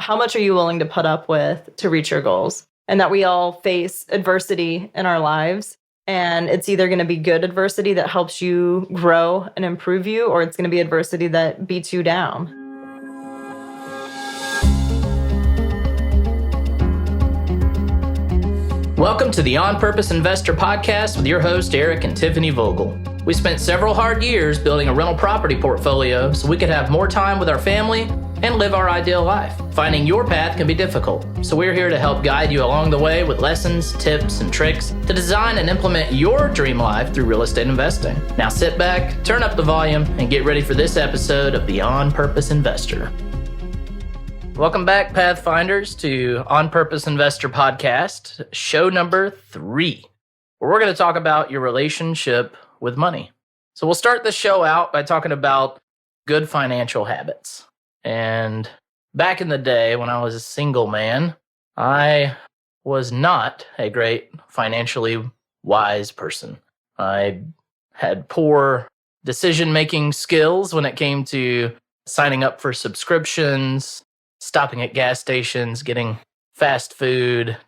how much are you willing to put up with to reach your goals? And that we all face adversity in our lives. And it's either going to be good adversity that helps you grow and improve you, or it's going to be adversity that beats you down. Welcome to the On Purpose Investor Podcast with your host, Eric and Tiffany Vogel. We spent several hard years building a rental property portfolio so we could have more time with our family and live our ideal life. Finding your path can be difficult, so we're here to help guide you along the way with lessons, tips, and tricks to design and implement your dream life through real estate investing. Now sit back, turn up the volume, and get ready for this episode of the On Purpose Investor. Welcome back, Pathfinders, to On Purpose Investor Podcast, show number 3, where we're going to talk about your relationship with money. So we'll start the show out by talking about good financial habits. And back in the day when I was a single man, I was not a great financially wise person. I had poor decision-making skills when it came to signing up for subscriptions, stopping at gas stations, getting fast food.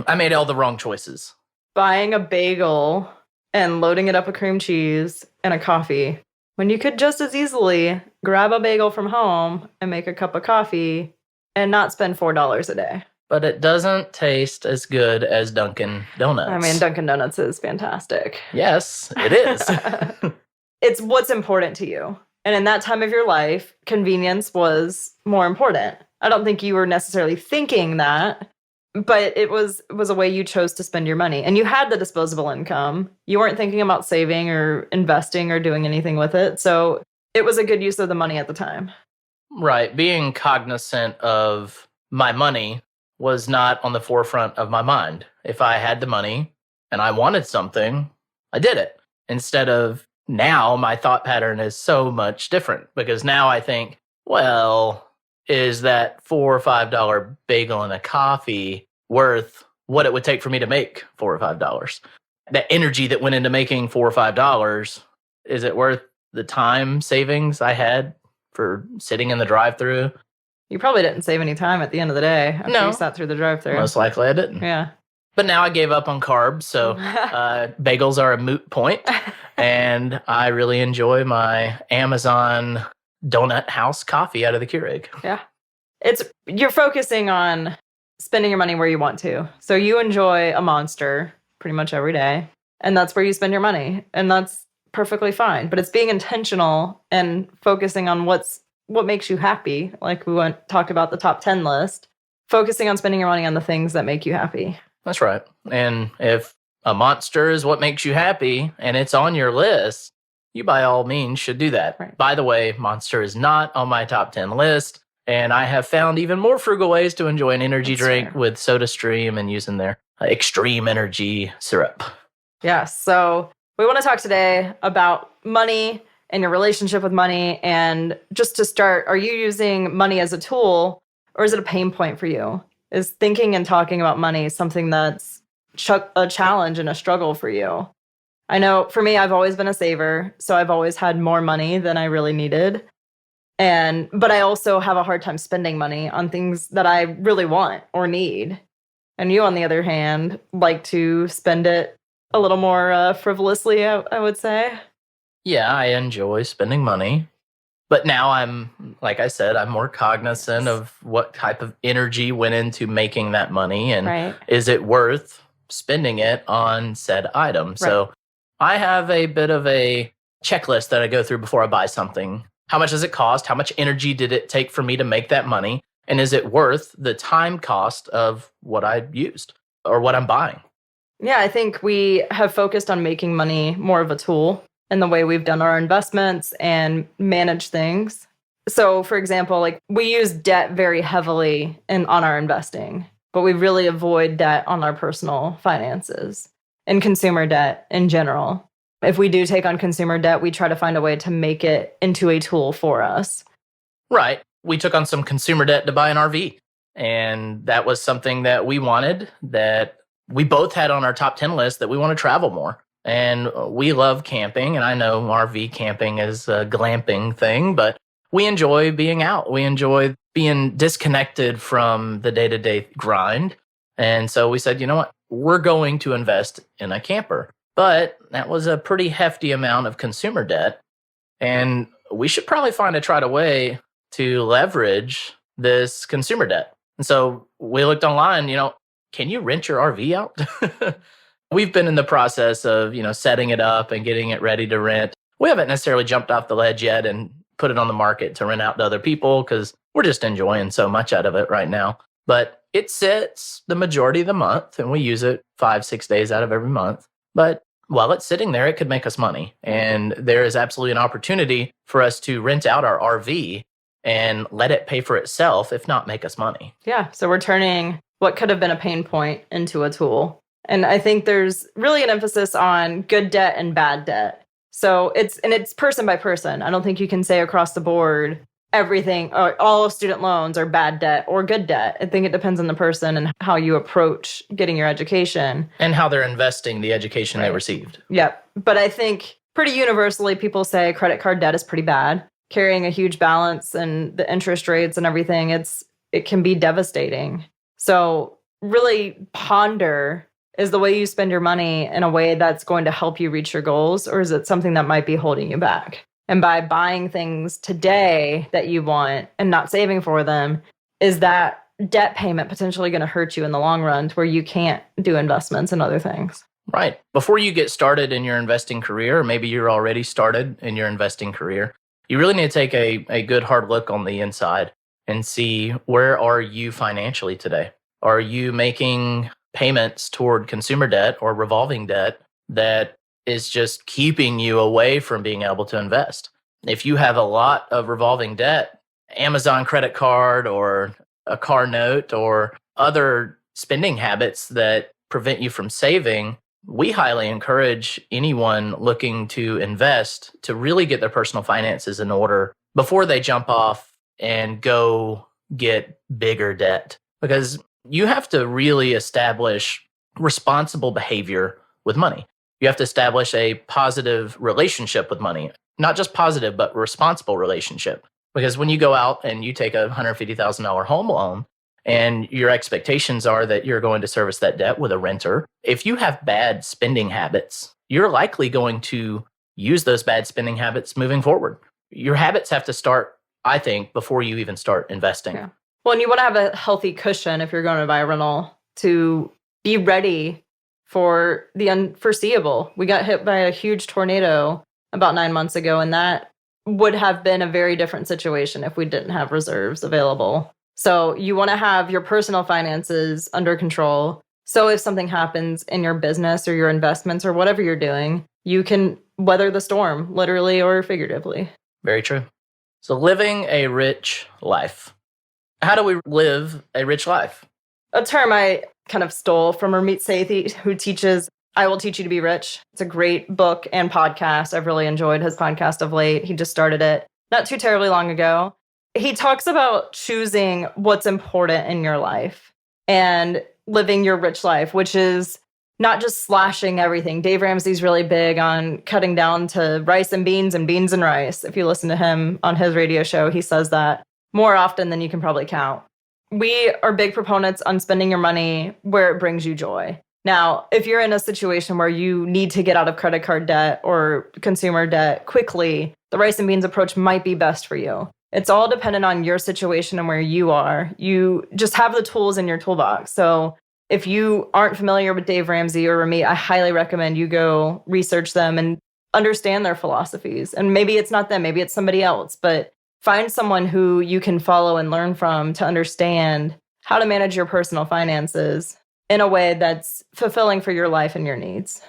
I made all the wrong choices. Buying a bagel and loading it up with cream cheese and a coffee, when you could just as easily grab a bagel from home and make a cup of coffee and not spend $4 a day. But it doesn't taste as good as Dunkin' Donuts. I mean, Dunkin' Donuts is fantastic. Yes, it is. It's what's important to you. And in that time of your life, convenience was more important. I don't think you were necessarily thinking that, but it was a way you chose to spend your money. And you had the disposable income. You weren't thinking about saving or investing or doing anything with it. So it was a good use of the money at the time. Right. Being cognizant of my money was not on the forefront of my mind. If I had the money and I wanted something, I did it. Instead of now, my thought pattern is so much different because now I think, well, is that $4 or $5 bagel and a coffee worth what it would take for me to make $4 or $5? That energy that went into making $4 or $5, is it worth the time savings I had for sitting in the drive-thru? You probably didn't save any time at the end of the day after No. you sat through the drive-thru. Most likely I didn't. Yeah. But now I gave up on carbs, so bagels are a moot point, and I really enjoy my Amazon Donut House coffee out of the Keurig. Yeah. You're focusing on spending your money where you want to. So you enjoy a Monster pretty much every day, and that's where you spend your money, and that's perfectly fine. But it's being intentional and focusing on what makes you happy, like we talked about the top 10 list, focusing on spending your money on the things that make you happy. That's right. And if a Monster is what makes you happy and it's on your list, you by all means should do that. Right. By the way, Monster is not on my top 10 list, and I have found even more frugal ways to enjoy an energy drink with SodaStream and using their extreme energy syrup. Yes. So we want to talk today about money and your relationship with money. And just to start, are you using money as a tool, or is it a pain point for you? Is thinking and talking about money something that's a challenge and a struggle for you? I know for me, I've always been a saver, so I've always had more money than I really needed. But I also have a hard time spending money on things that I really want or need. And you, on the other hand, like to spend it a little more frivolously, I would say. Yeah, I enjoy spending money. But now like I said, I'm more cognizant of what type of energy went into making that money, and is it worth spending it on said item? Right. So I have a bit of a checklist that I go through before I buy something. How much does it cost? How much energy did it take for me to make that money? And is it worth the time cost of what I used or what I'm buying? Yeah, I think we have focused on making money more of a tool in the way we've done our investments and manage things. So, for example, like we use debt very heavily on our investing, but we really avoid debt on our personal finances and consumer debt in general. If we do take on consumer debt, we try to find a way to make it into a tool for us. Right. We took on some consumer debt to buy an RV, and that was something that we wanted, that we both had on our top 10 list, that we want to travel more. And we love camping, and I know RV camping is a glamping thing, but we enjoy being out. We enjoy being disconnected from the day-to-day grind. And so we said, you know what? We're going to invest in a camper. But that was a pretty hefty amount of consumer debt. And we should probably find a way to leverage this consumer debt. And so we looked online, can you rent your RV out? We've been in the process of, setting it up and getting it ready to rent. We haven't necessarily jumped off the ledge yet and put it on the market to rent out to other people because we're just enjoying so much out of it right now. But it sits the majority of the month and we use it 5-6 days out of every month. But while it's sitting there, it could make us money. And there is absolutely an opportunity for us to rent out our RV and let it pay for itself, if not make us money. Yeah. So we're turning what could have been a pain point into a tool. And I think there's really an emphasis on good debt and bad debt. So it's person by person. I don't think you can say across the board everything, or all student loans are bad debt or good debt. I think it depends on the person and how you approach getting your education. And how they're investing the education they received. Yep. But I think pretty universally people say credit card debt is pretty bad. Carrying a huge balance and the interest rates and everything, it can be devastating. So really ponder, is the way you spend your money in a way that's going to help you reach your goals, or is it something that might be holding you back? And by buying things today that you want and not saving for them, is that debt payment potentially going to hurt you in the long run to where you can't do investments and other things? Right. Before you get started in your investing career, or maybe you're already started in your investing career, you really need to take a good hard look on the inside and see, where are you financially today? Are you making payments toward consumer debt or revolving debt that is just keeping you away from being able to invest? If you have a lot of revolving debt, Amazon credit card or a car note or other spending habits that prevent you from saving, we highly encourage anyone looking to invest to really get their personal finances in order before they jump off and go get bigger debt. Because you have to really establish responsible behavior with money. You have to establish a positive relationship with money, not just positive, but responsible relationship. Because when you go out and you take a $150,000 home loan and your expectations are that you're going to service that debt with a renter, if you have bad spending habits, you're likely going to use those bad spending habits moving forward. Your habits have to start, I think, before you even start investing. Yeah. Well, and you want to have a healthy cushion if you're going to buy a rental to be ready for the unforeseeable. We got hit by a huge tornado about 9 months ago, and that would have been a very different situation if we didn't have reserves available. So you want to have your personal finances under control. So if something happens in your business or your investments or whatever you're doing, you can weather the storm, literally or figuratively. Very true. So living a rich life. How do we live a rich life? A term I kind of stole from Ramit Sethi, who teaches I Will Teach You to Be Rich. It's a great book and podcast. I've really enjoyed his podcast of late. He just started it not too terribly long ago. He talks about choosing what's important in your life and living your rich life, which is not just slashing everything. Dave Ramsey's really big on cutting down to rice and beans and rice. If you listen to him on his radio show, he says that more often than you can probably count. We are big proponents on spending your money where it brings you joy. Now, if you're in a situation where you need to get out of credit card debt or consumer debt quickly, the rice and beans approach might be best for you. It's all dependent on your situation and where you are. You just have the tools in your toolbox. So if you aren't familiar with Dave Ramsey or Ramit, I highly recommend you go research them and understand their philosophies. And maybe it's not them, maybe it's somebody else, but find someone who you can follow and learn from to understand how to manage your personal finances in a way that's fulfilling for your life and your needs.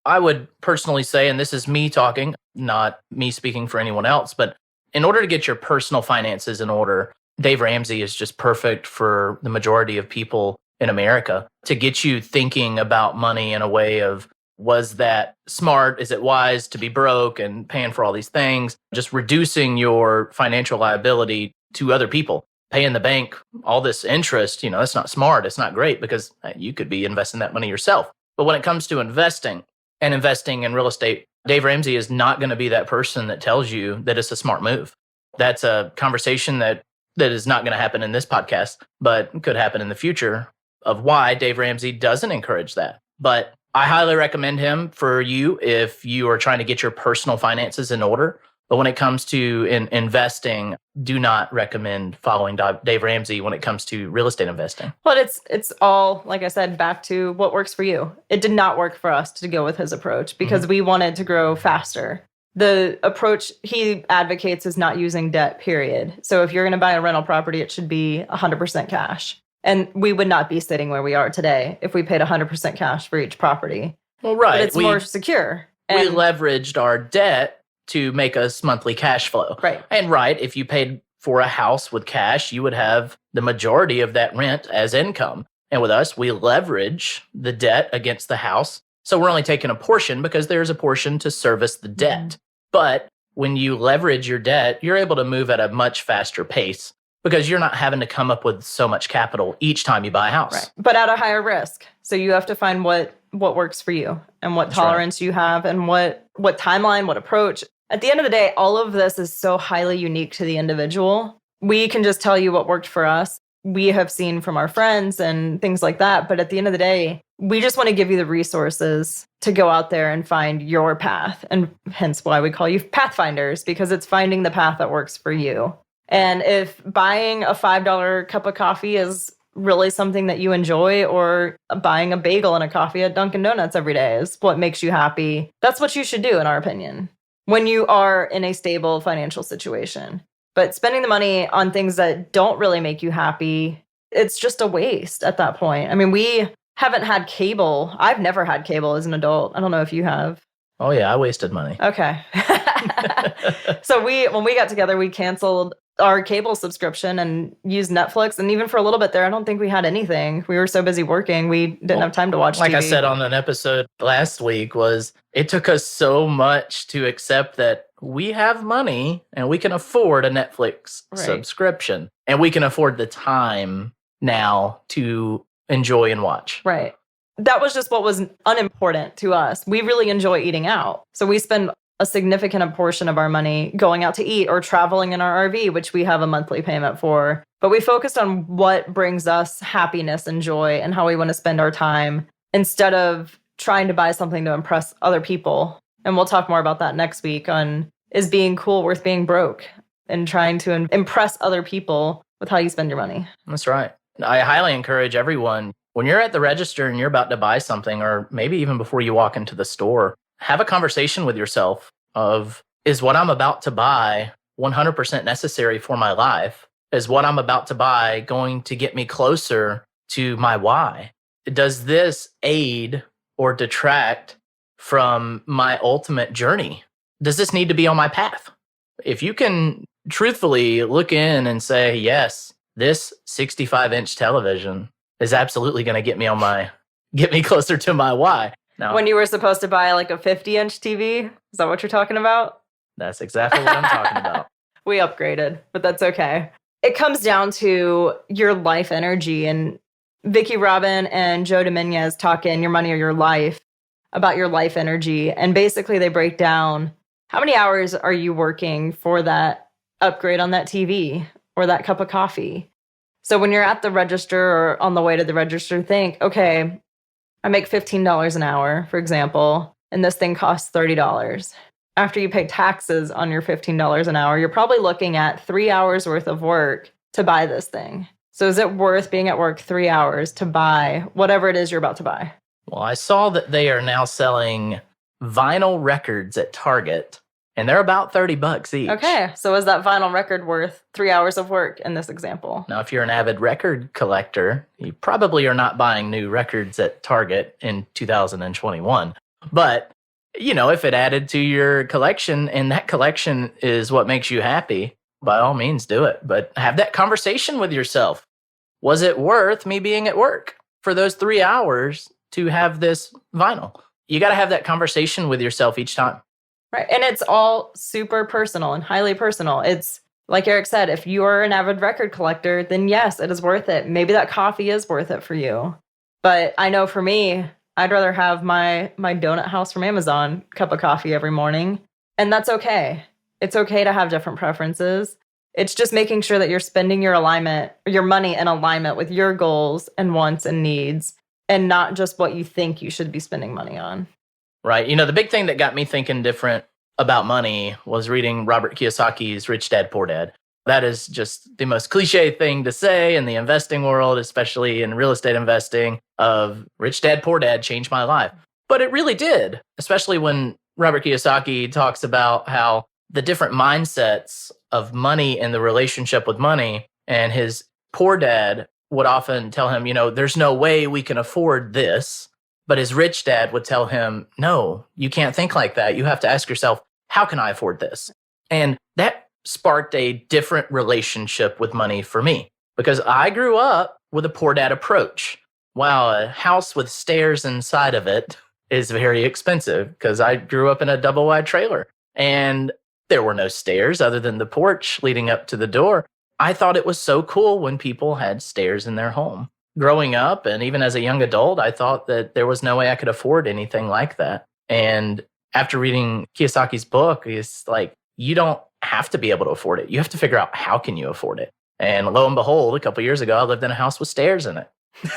I would personally say, and this is me talking, not me speaking for anyone else, but in order to get your personal finances in order, Dave Ramsey is just perfect for the majority of people in America to get you thinking about money in a way of, was that smart? Is it wise to be broke and paying for all these things? Just reducing your financial liability to other people, paying the bank all this interest, that's not smart. It's not great because you could be investing that money yourself. But when it comes to investing and investing in real estate, Dave Ramsey is not going to be that person that tells you that it's a smart move. That's a conversation that is not going to happen in this podcast, but could happen in the future of why Dave Ramsey doesn't encourage that. But I highly recommend him for you if you are trying to get your personal finances in order. But when it comes to investing, do not recommend following Dave Ramsey when it comes to real estate investing. But it's all, like I said, back to what works for you. It did not work for us to go with his approach because we wanted to grow faster. The approach he advocates is not using debt, period. So if you're going to buy a rental property, it should be 100% cash. And we would not be sitting where we are today if we paid 100% cash for each property. Well, right. But it's more secure. We leveraged our debt to make us monthly cash flow. Right. And if you paid for a house with cash, you would have the majority of that rent as income. And with us, we leverage the debt against the house. So we're only taking a portion because there's a portion to service the debt. But when you leverage your debt, you're able to move at a much faster pace because you're not having to come up with so much capital each time you buy a house. Right. But at a higher risk. So you have to find what works for you and what tolerance you have and what timeline, what approach. At the end of the day, all of this is so highly unique to the individual. We can just tell you what worked for us. We have seen from our friends and things like that. But at the end of the day, we just want to give you the resources to go out there and find your path. And hence why we call you pathfinders, because it's finding the path that works for you. And if buying a $5 cup of coffee is really something that you enjoy, or buying a bagel and a coffee at Dunkin' Donuts every day is what makes you happy, that's what you should do, in our opinion, when you are in a stable financial situation. But spending the money on things that don't really make you happy, it's just a waste at that point. I mean, we haven't had cable. I've never had cable as an adult. I don't know if you have. Oh, yeah, I wasted money. Okay. So when we got together, we canceled our cable subscription and used Netflix. And even for a little bit there, I don't think we had anything. We were so busy working, we didn't have time to watch like TV. I said on an episode last week, it took us so much to accept that we have money and we can afford a Netflix subscription. And we can afford the time now to enjoy and watch. Right. That was just what was unimportant to us. We really enjoy eating out. So we spend a significant portion of our money going out to eat or traveling in our RV, which we have a monthly payment for. But we focused on what brings us happiness and joy and how we want to spend our time instead of trying to buy something to impress other people. And we'll talk more about that next week on, is being cool worth being broke, and trying to impress other people with how you spend your money. That's right. I highly encourage everyone, when you're at the register and you're about to buy something, or maybe even before you walk into the store, have a conversation with yourself of, is what I'm about to buy 100% necessary for my life? Is what I'm about to buy going to get me closer to my why? Does this aid or detract from my ultimate journey? Does this need to be on my path? If you can truthfully look in and say, yes, this 65-inch television is absolutely going to get me closer to my why. Now, when you were supposed to buy like a 50-inch TV, is that what you're talking about? That's exactly what I'm talking about. We upgraded, but that's okay. It comes down to your life energy, and Vicki Robin and Joe Dominguez talk in Your Money or Your Life about your life energy. And basically they break down, how many hours are you working for that upgrade on that TV or that cup of coffee? So when you're at the register or on the way to the register, think, okay, I make $15 an hour, for example, and this thing costs $30. After you pay taxes on your $15 an hour, you're probably looking at 3 hours worth of work to buy this thing. So is it worth being at work 3 hours to buy whatever it is you're about to buy? Well, I saw that they are now selling vinyl records at Target, and they're about $30 each. Okay, so is that vinyl record worth 3 hours of work in this example? Now, if you're an avid record collector, you probably are not buying new records at Target in 2021. But, if it added to your collection and that collection is what makes you happy, by all means do it. But have that conversation with yourself. Was it worth me being at work for those 3 hours to have this vinyl? You got to have that conversation with yourself each time. Right. And it's all super personal and highly personal. It's like Eric said, if you are an avid record collector, then yes, it is worth it. Maybe that coffee is worth it for you. But I know for me, I'd rather have my donut house from Amazon cup of coffee every morning. And that's okay. It's okay to have different preferences. It's just making sure that you're spending your money in alignment with your goals and wants and needs, and not just what you think you should be spending money on. Right. The big thing that got me thinking different about money was reading Robert Kiyosaki's Rich Dad, Poor Dad. That is just the most cliche thing to say in the investing world, especially in real estate investing, of Rich Dad, Poor Dad changed my life. But it really did, especially when Robert Kiyosaki talks about how the different mindsets of money and the relationship with money, and his poor dad would often tell him, there's no way we can afford this. But his rich dad would tell him, no, you can't think like that. You have to ask yourself, how can I afford this? And that sparked a different relationship with money for me, because I grew up with a poor dad approach. Wow, a house with stairs inside of it is very expensive, because I grew up in a double wide trailer and there were no stairs other than the porch leading up to the door. I thought it was so cool when people had stairs in their home. Growing up, and even as a young adult, I thought that there was no way I could afford anything like that. And after reading Kiyosaki's book, it's like, you don't have to be able to afford it. You have to figure out, how can you afford it? And lo and behold, a couple years ago, I lived in a house with stairs in it.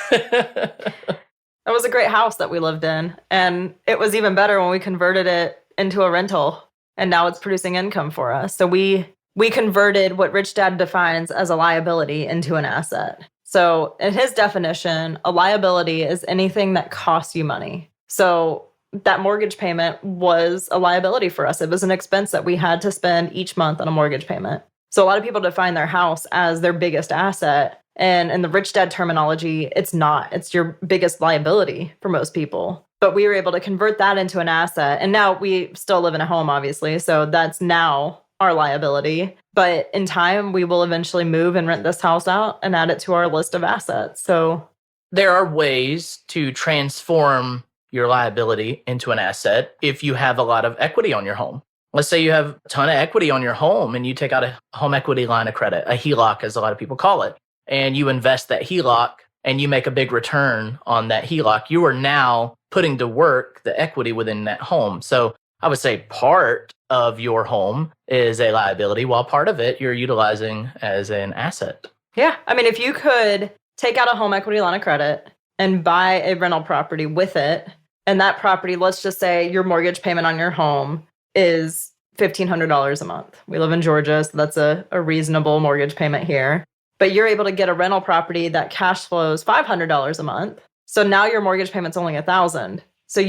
That was a great house that we lived in. And it was even better when we converted it into a rental. And now it's producing income for us. So we converted what Rich Dad defines as a liability into an asset. So in his definition, a liability is anything that costs you money. So that mortgage payment was a liability for us. It was an expense that we had to spend each month on a mortgage payment. So a lot of people define their house as their biggest asset. And in the Rich Dad terminology, it's not. It's your biggest liability for most people. But we were able to convert that into an asset. And now we still live in a home, obviously. So that's now our liability. But in time, we will eventually move and rent this house out and add it to our list of assets. So there are ways to transform your liability into an asset if you have a lot of equity on your home. Let's say you have a ton of equity on your home and you take out a home equity line of credit, a HELOC, as a lot of people call it, and you invest that HELOC and you make a big return on that HELOC. You are now putting to work the equity within that home. So I would say part of your home is a liability, while part of it you're utilizing as an asset. Yeah. I mean, if you could take out a home equity line of credit and buy a rental property with it, and that property, let's just say your mortgage payment on your home is $1,500 a month. We live in Georgia, so that's a reasonable mortgage payment here. But you're able to get a rental property that cash flows $500 a month. So now your mortgage payment's only $1,000. So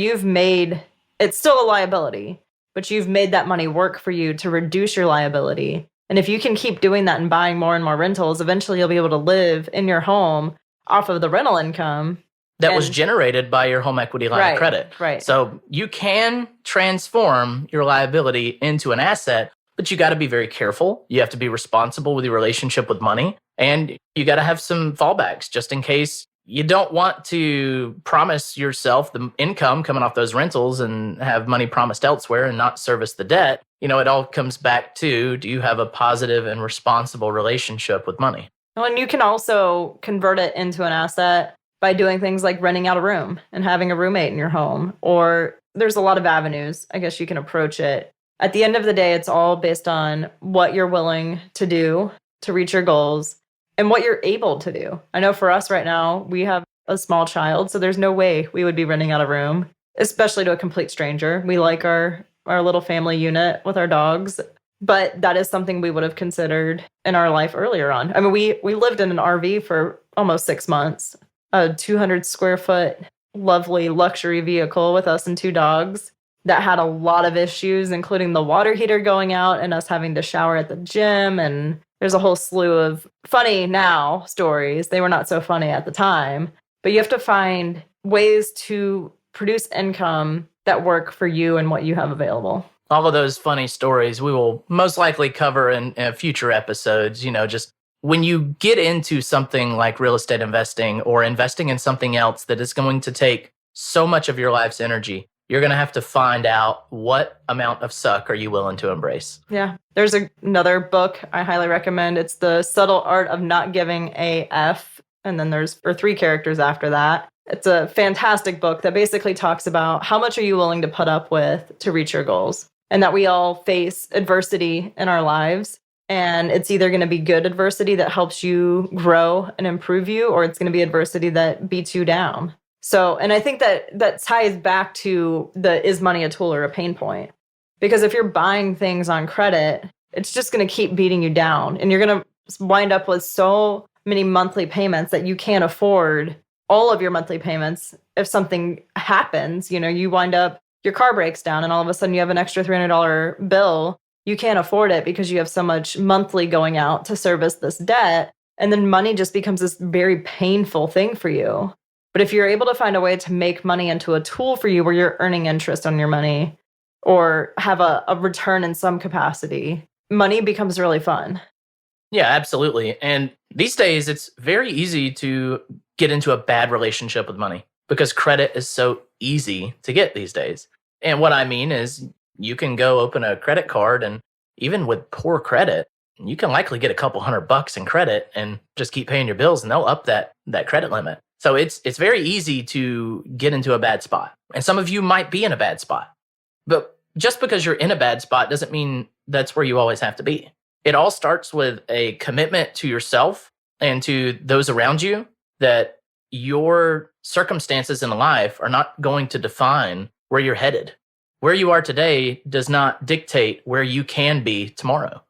it's still a liability, but you've made that money work for you to reduce your liability. And if you can keep doing that and buying more and more rentals, eventually you'll be able to live in your home off of the rental income that was generated by your home equity line of credit. Right. So you can transform your liability into an asset, but you got to be very careful. You have to be responsible with your relationship with money, and you got to have some fallbacks just in case you don't want to promise yourself the income coming off those rentals and have money promised elsewhere and not service the debt. It all comes back to, do you have a positive and responsible relationship with money? Well, and you can also convert it into an asset by doing things like renting out a room and having a roommate in your home. Or there's a lot of avenues, I guess, you can approach it. At the end of the day, it's all based on what you're willing to do to reach your goals and what you're able to do. I know for us right now, we have a small child, so there's no way we would be renting out a room, especially to a complete stranger. We like our little family unit with our dogs, but that is something we would have considered in our life earlier on. I mean, we lived in an RV for almost 6 months, a 200 square foot, lovely luxury vehicle with us and 2 dogs that had a lot of issues, including the water heater going out and us having to shower at the gym. And there's a whole slew of funny now stories. They were not so funny at the time, but you have to find ways to produce income that work for you and what you have available. All of those funny stories we will most likely cover in future episodes. Just when you get into something like real estate investing or investing in something else that is going to take so much of your life's energy, you're going to have to find out what amount of suck are you willing to embrace. Yeah. There's another book I highly recommend. It's The Subtle Art of Not Giving a F. And then there's 3 characters after that. It's a fantastic book that basically talks about how much are you willing to put up with to reach your goals, and that we all face adversity in our lives. And it's either going to be good adversity that helps you grow and improve you, or it's going to be adversity that beats you down. So, and I think that ties back to is money a tool or a pain point? Because if you're buying things on credit, it's just going to keep beating you down. And you're going to wind up with so many monthly payments that you can't afford all of your monthly payments. If something happens, you wind up, your car breaks down and all of a sudden you have an extra $300 bill. You can't afford it because you have so much monthly going out to service this debt. And then money just becomes this very painful thing for you. But if you're able to find a way to make money into a tool for you where you're earning interest on your money or have a return in some capacity, money becomes really fun. Yeah, absolutely. And these days, it's very easy to get into a bad relationship with money because credit is so easy to get these days. And what I mean is you can go open a credit card, and even with poor credit, you can likely get a couple $100 in credit and just keep paying your bills, and they'll up that credit limit. So it's very easy to get into a bad spot. And some of you might be in a bad spot. But just because you're in a bad spot doesn't mean that's where you always have to be. It all starts with a commitment to yourself and to those around you that your circumstances in life are not going to define where you're headed. Where you are today does not dictate where you can be tomorrow.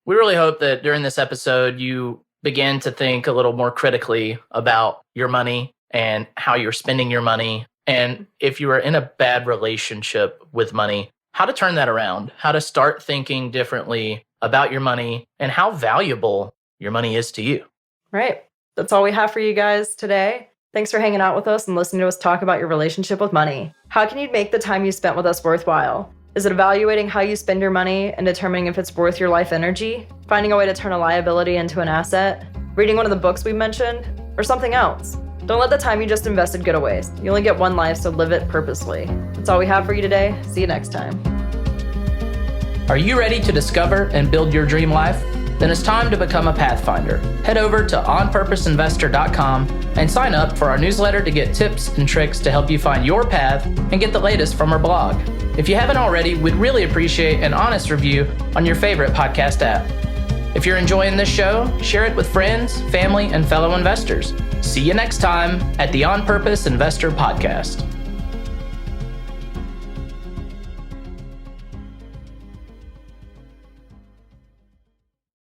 We really hope that during this episode, you begin to think a little more critically about your money and how you're spending your money. And if you are in a bad relationship with money, how to turn that around, how to start thinking differently about your money and how valuable your money is to you. Right. That's all we have for you guys today. Thanks for hanging out with us and listening to us talk about your relationship with money. How can you make the time you spent with us worthwhile? Is it evaluating how you spend your money and determining if it's worth your life energy? Finding a way to turn a liability into an asset? Reading one of the books we mentioned? Or something else? Don't let the time you just invested go to waste. You only get one life, so live it purposely. That's all we have for you today. See you next time. Are you ready to discover and build your dream life? Then it's time to become a Pathfinder. Head over to onpurposeinvestor.com and sign up for our newsletter to get tips and tricks to help you find your path and get the latest from our blog. If you haven't already, we'd really appreciate an honest review on your favorite podcast app. If you're enjoying this show, share it with friends, family, and fellow investors. See you next time at the On Purpose Investor Podcast.